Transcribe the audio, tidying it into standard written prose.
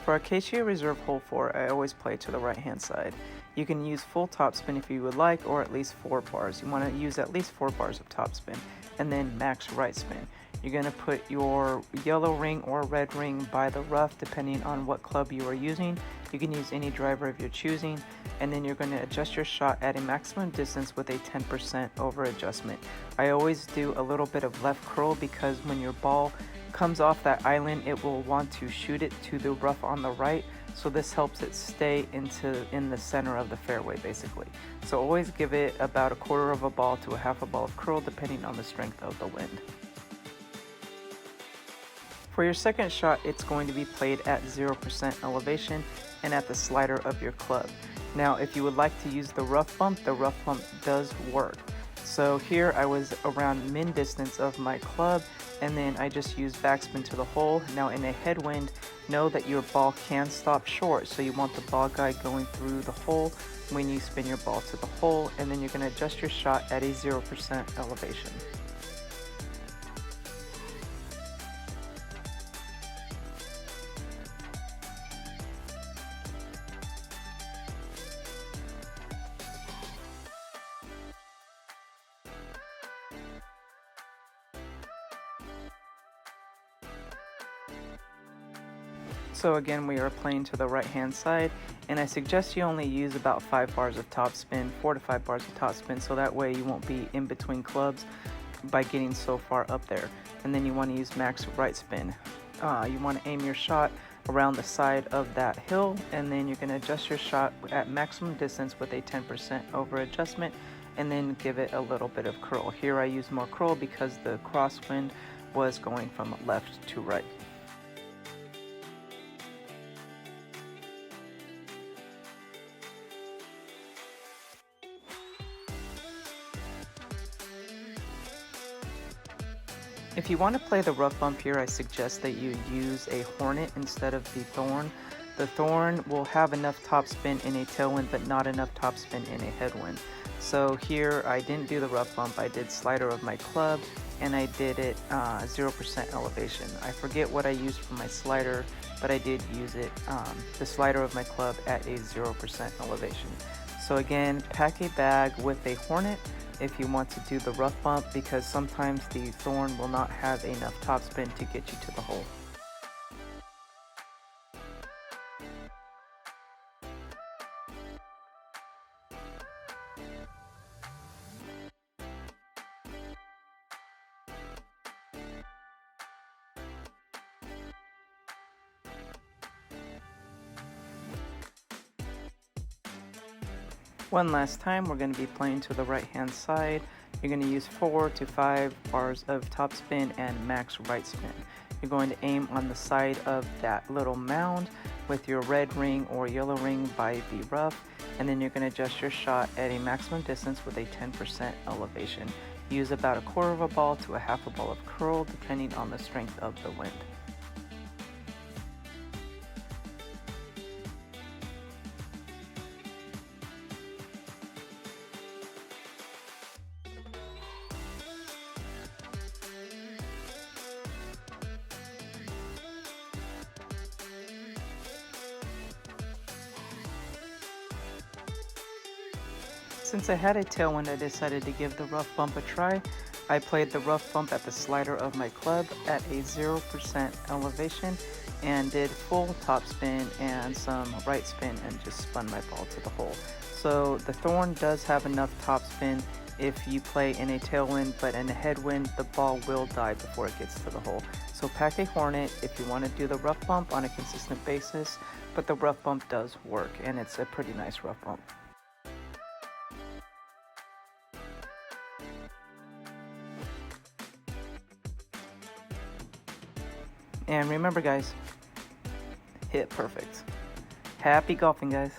For Acacia Reserve Hole 4, I always play to the right hand side. You can use full topspin if you would like, or at least 4 bars. You want to use at least 4 bars of topspin, and then max right spin. You're going to put your yellow ring or red ring by the rough depending on what club you are using. You can use any driver of your choosing, and then you're going to adjust your shot at a maximum distance with a 10% over adjustment. I always do a little bit of left curl because when your ball comes off that island, it will want to shoot it to the rough on the right, so this helps it stay in the center of the fairway basically. So always give it about a quarter of a ball to a half a ball of curl depending on the strength of the wind. For your second shot, it's going to be played at 0% elevation and at the slider of your club. Now if you would like to use the rough bump does work. So here I was around min distance of my club, and then I just used backspin to the hole. Now in a headwind, know that your ball can stop short, so you want the ball guide going through the hole when you spin your ball to the hole, and then you're going to adjust your shot at a 0% elevation. So again, we are playing to the right hand side, and I suggest you only use about 5 bars of topspin, 4 to 5 bars of topspin, so that way you won't be in between clubs by getting so far up there. And then you want to use max right spin. You want to aim your shot around the side of that hill, and then you're going to adjust your shot at maximum distance with a 10% over adjustment, and then give it a little bit of curl. Here I use more curl because the crosswind was going from left to right. If you want to play the rough bump here, I suggest that you use a hornet instead of the thorn. The thorn will have enough topspin in a tailwind, but not enough topspin in a headwind. So here I didn't do the rough bump, I did slider of my club, and I did it 0% elevation. I forget what I used for my slider, but I did use it, the slider of my club at a 0% elevation. So again, pack a bag with a hornet if you want to do the rough bump, because sometimes the thorn will not have enough topspin to get you to the hole. One last time, we're going to be playing to the right hand side. You're going to use 4 to 5 bars of topspin and max right spin. You're going to aim on the side of that little mound with your red ring or yellow ring by the rough, and then you're going to adjust your shot at a maximum distance with a 10% elevation. Use about a quarter of a ball to a half a ball of curl depending on the strength of the wind. Since I had a tailwind, I decided to give the rough bump a try. I played the rough bump at the slider of my club at a 0% elevation and did full topspin and some right spin and just spun my ball to the hole. So the thorn does have enough topspin if you play in a tailwind, but in a headwind, the ball will die before it gets to the hole. So pack a hornet if you want to do the rough bump on a consistent basis, but the rough bump does work, and it's a pretty nice rough bump. And remember guys, hit perfect. Happy golfing guys.